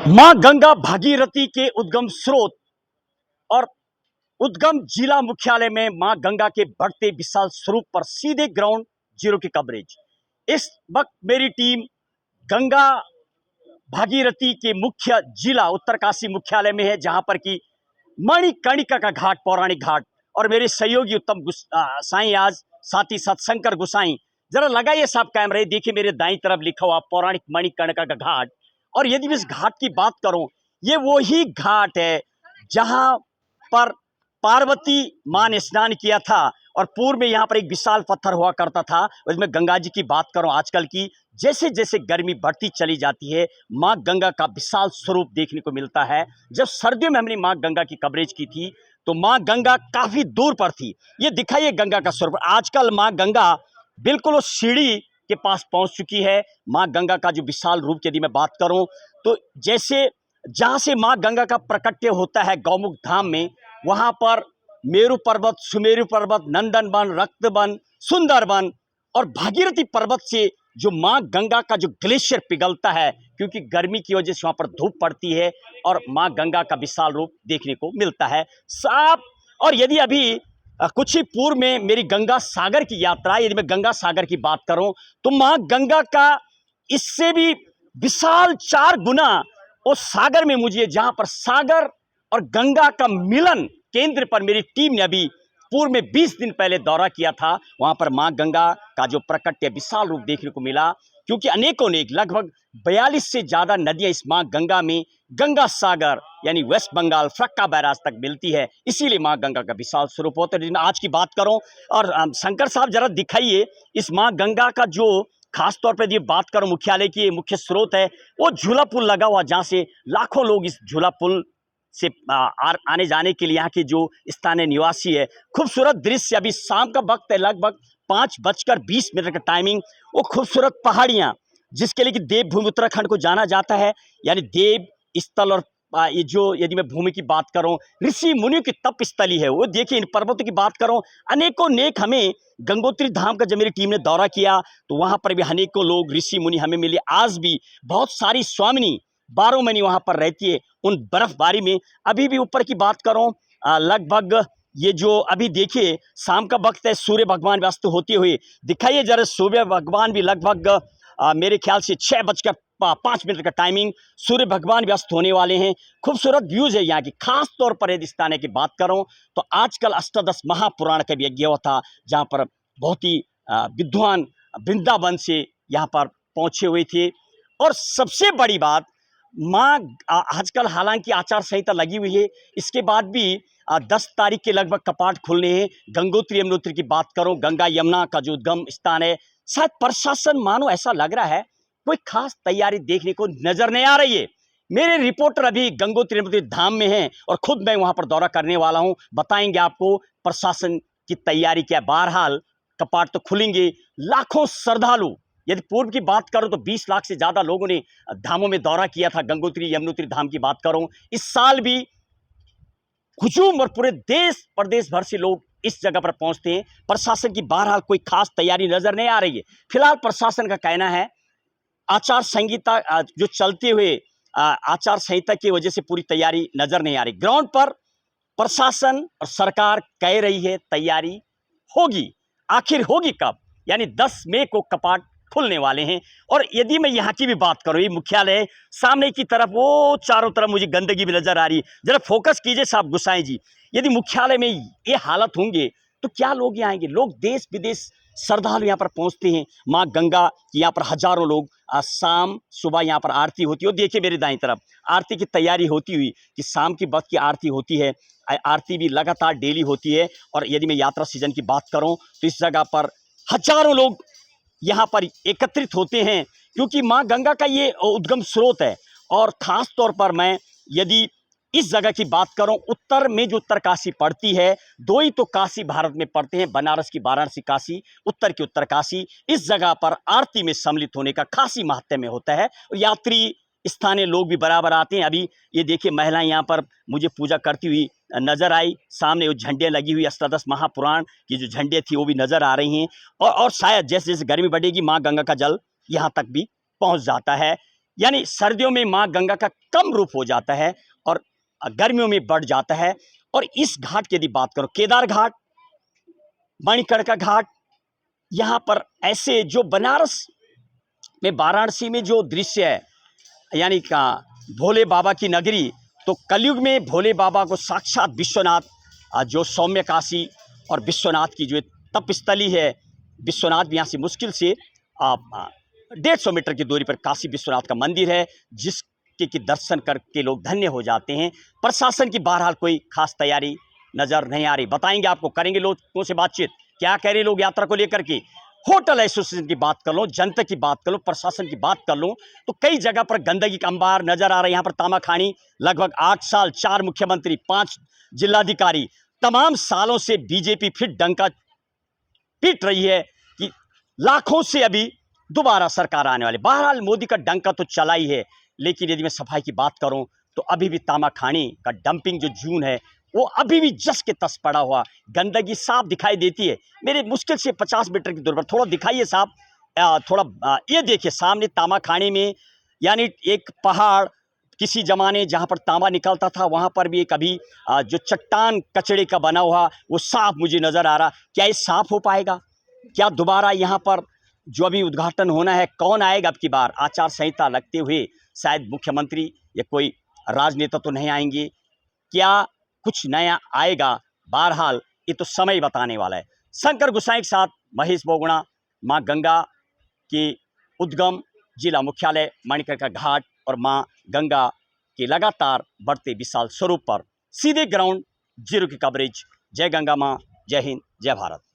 मां गंगा भागीरथी के उद्गम स्रोत और उद्गम जिला मुख्यालय में मां गंगा के बढ़ते विशाल स्वरूप पर सीधे ग्राउंड जीरो की कवरेज। इस वक्त मेरी टीम गंगा भागीरथी के मुख्य जिला उत्तरकाशी मुख्यालय में है, जहां पर की मणिकर्णिका का घाट, पौराणिक घाट, और मेरे सहयोगी उत्तम साईं आज साथ ही साथ शंकर गुसाई। जरा लगाइए साहब कैमरे, देखिए मेरे दाईं तरफ लिखा हुआ पौराणिक मणिकर्णिका का घाट। और यदि इस घाट की बात करूं, ये वही घाट है जहां पर पार्वती मां ने स्नान किया था और पूर्व में यहाँ पर एक विशाल पत्थर हुआ करता था। और इसमें गंगा जी की बात करूं, आजकल की जैसे जैसे गर्मी बढ़ती चली जाती है, मां गंगा का विशाल स्वरूप देखने को मिलता है। जब सर्दियों में हमने मां गंगा की कवरेज की थी तो मां गंगा काफी दूर पर थी। ये दिखाइए गंगा का स्वरूप। आजकल मां गंगा बिल्कुल उस सीढ़ी के पास पहुंच चुकी है। मां गंगा का जो विशाल रूप की यदि मैं बात करूं तो जैसे जहां से मां गंगा का प्रकट्य होता है गौमुख धाम में, वहां पर मेरु पर्वत, सुमेरु पर्वत, नंदन वन, रक्त वन, सुंदर वन और भागीरथी पर्वत से जो मां गंगा का जो ग्लेशियर पिघलता है, क्योंकि गर्मी की वजह से वहां पर धूप पड़ती है और मां गंगा का विशाल रूप देखने को मिलता है साफ। और यदि अभी कुछ ही पूर्व में मेरी गंगा सागर की यात्रा, यदि मैं गंगा सागर की बात करूं तो मां गंगा का इससे भी विशाल 4 गुना उस सागर में मुझे, जहां पर सागर और गंगा का मिलन केंद्र पर मेरी टीम ने अभी पूर्व में 20 दिन पहले दौरा किया था, वहां पर मां गंगा का जो प्रकट्य विशाल रूप देखने को मिला। क्योंकि अनेकों ने लगभग 42 से ज्यादा नदियां इस मां गंगा में गंगा सागर यानी वेस्ट बंगाल फरक्का बैराज तक मिलती है, इसीलिए मां गंगा का विशाल स्वरूप होता है। आज की बात करूं और शंकर साहब जरा दिखाइए इस मां गंगा का जो खास तौर पर ये बात करूं, मुख्यालय की मुख्य स्रोत है वो झूला पुल लगा हुआ, जहां से लाखों लोग इस झूला पुल से आने जाने के लिए यहाँ के जो स्थानीय निवासी है। खूबसूरत दृश्य, अभी शाम का वक्त है, लगभग 5:20 का टाइमिंग। वो खूबसूरत पहाड़ियाँ जिसके लिए कि देवभूमि उत्तराखंड को जाना जाता है, यानी देव स्थल। और ये जो यदि मैं भूमि की बात करूं, ऋषि मुनियों की तप स्थली है वो। देखिए इन पर्वतों की बात करूं, अनेकों नेक हमें गंगोत्री धाम का जब मेरी टीम ने दौरा किया तो वहां पर भी अनेकों लोग ऋषि मुनि हमें मिले। आज भी बहुत सारी स्वामिनी 12 महीने वहां पर रहती है उन बर्फबारी में। अभी भी ऊपर की बात करूं, लगभग ये जो अभी देखिए शाम का वक्त है, सूर्य भगवान व्यस्त होते हुए दिखाइए जरा। सूर्य भगवान भी लगभग मेरे ख्याल से 6:05 का टाइमिंग, सूर्य भगवान व्यस्त होने वाले हैं। खूबसूरत व्यूज है यहाँ की। खास तौर पर यदि स्थान की बात करूं तो आजकल अष्टादश महापुराण का भी यज्ञ हुआ था, जहाँ पर बहुत ही विद्वान वृंदावन से यहाँ पर पहुंचे हुए थे। और सबसे बड़ी बात, माँ आजकल हालांकि आचार संहिता लगी हुई है, इसके बाद भी 10 तारीख के लगभग कपाट खुलने हैं। गंगोत्री यमुनोत्री की बात करूं, गंगा यमुना का जो उद्गम स्थान है, शायद प्रशासन मानो ऐसा लग रहा है कोई खास तैयारी देखने को नजर नहीं आ रही है। मेरे रिपोर्टर अभी गंगोत्री यमुनोत्री धाम में हैं और खुद मैं वहां पर दौरा करने वाला हूं, बताएंगे आपको प्रशासन की तैयारी क्या है। बहरहाल कपाट तो खुलेंगे, लाखों श्रद्धालु, यदि पूर्व की बात करूं तो 20 लाख से ज्यादा लोगों ने धामों में दौरा किया था। गंगोत्री यमुनोत्री धाम की बात करूं, इस साल भी हुजूम और पूरे देश प्रदेश भर से लोग इस जगह पर पहुंचते हैं। प्रशासन की बहरहाल कोई खास तैयारी नजर नहीं आ रही है। फिलहाल प्रशासन का कहना है आचार संहिता जो चलते हुए आचार संहिता की वजह से पूरी तैयारी नजर नहीं आ रही। ग्राउंड पर प्रशासन और सरकार कह रही है तैयारी होगी, आखिर होगी कब? यानी 10 मई को कपाट खुलने वाले हैं। और यदि मैं यहाँ की भी बात करूँ, ये मुख्यालय सामने की तरफ, वो चारों तरफ मुझे गंदगी भी नजर आ रही है। जरा फोकस कीजिए साहब गुसाई जी, यदि मुख्यालय में ये हालत होंगे तो क्या लोग यहाँ आएंगे? लोग देश विदेश श्रद्धालु यहाँ पर पहुंचते हैं। माँ गंगा यहाँ पर हजारों लोग, शाम सुबह यहाँ पर आरती होती है। देखिए मेरे दाईं तरफ आरती की तैयारी होती हुई कि शाम की वक्त की आरती होती है। आरती भी लगातार डेली होती है। और यदि मैं यात्रा सीजन की बात करूं तो इस जगह पर हजारों लोग यहाँ पर एकत्रित होते हैं, क्योंकि माँ गंगा का ये उद्गम स्रोत है। और ख़ास तौर पर मैं यदि इस जगह की बात करूं, उत्तर में जो उत्तरकाशी पड़ती है, 2 ही तो काशी भारत में पड़ते हैं, बनारस की वाराणसी काशी, उत्तर की उत्तरकाशी। इस जगह पर आरती में सम्मिलित होने का खासी महत्व में होता है और यात्री स्थानीय लोग भी बराबर आते हैं। अभी ये देखिए महिलाएं यहाँ पर मुझे पूजा करती हुई नजर आई। सामने वो झंडे लगी हुई अष्टादश महापुराण की जो झंडे थी वो भी नजर आ रही हैं। और शायद जैसे जैसे गर्मी बढ़ेगी माँ गंगा का जल यहाँ तक भी पहुँच जाता है। यानी सर्दियों में माँ गंगा का कम रूप हो जाता है और गर्मियों में बढ़ जाता है। और इस घाट की यदि बात करो, केदार घाट, मणिकर्णिका घाट, यहाँ पर ऐसे जो बनारस में वाराणसी में जो दृश्य है, यानी का भोले बाबा की नगरी, तो कलयुग में भोले बाबा को साक्षात विश्वनाथ, जो सौम्य काशी और विश्वनाथ की जो तपस्थली है, विश्वनाथ भी यहाँ से मुश्किल से 150 मीटर की दूरी पर काशी विश्वनाथ का मंदिर है, जिसके की दर्शन करके लोग धन्य हो जाते हैं। प्रशासन की बहरहाल कोई खास तैयारी नजर नहीं आ रही। बताएंगे आपको, करेंगे लोगों से बातचीत, क्या कह रहे लोग यात्रा को लेकर के। होटल एसोसिएशन की बात कर लो, जनता की बात कर लो, प्रशासन की बात कर लो, तो कई जगह पर गंदगी का अंबार नजर आ रहा है। यहाँ पर तामाखानी लगभग 8 साल, 4 मुख्यमंत्री, 5 जिलाधिकारी, तमाम सालों से बीजेपी फिर डंका पीट रही है कि लाखों से अभी दोबारा सरकार आने वाली। बहरहाल मोदी का डंका तो चला ही है, लेकिन यदि मैं सफाई की बात करूं तो अभी भी तामाखानी का डंपिंग जो जून है वो अभी भी जस के तस पड़ा हुआ, गंदगी साफ दिखाई देती है। मेरे मुश्किल से 50 मीटर की दूरी पर, थोड़ा दिखाइए साहब, थोड़ा ये देखिए सामने तामाखानी में, यानी एक पहाड़, किसी जमाने जहां पर तांबा निकलता था वहां पर भी एक अभी जो चट्टान कचड़े का बना हुआ वो साफ मुझे नजर आ रहा। क्या ये साफ हो पाएगा? क्या दोबारा यहाँ पर जो अभी उद्घाटन होना है, कौन आएगा अब की बार? आचार संहिता लगते हुए शायद मुख्यमंत्री या कोई राजनेता तो नहीं आएंगे, क्या कुछ नया आएगा? बहरहाल ये तो समय बताने वाला है। शंकर गुसाई के साथ महेश बोगुणा, माँ गंगा के उद्गम जिला मुख्यालय मणिकर्णिका घाट और माँ गंगा के लगातार बढ़ते विशाल स्वरूप पर सीधे ग्राउंड जीरो की कवरेज। जय गंगा माँ, जय हिंद, जय भारत।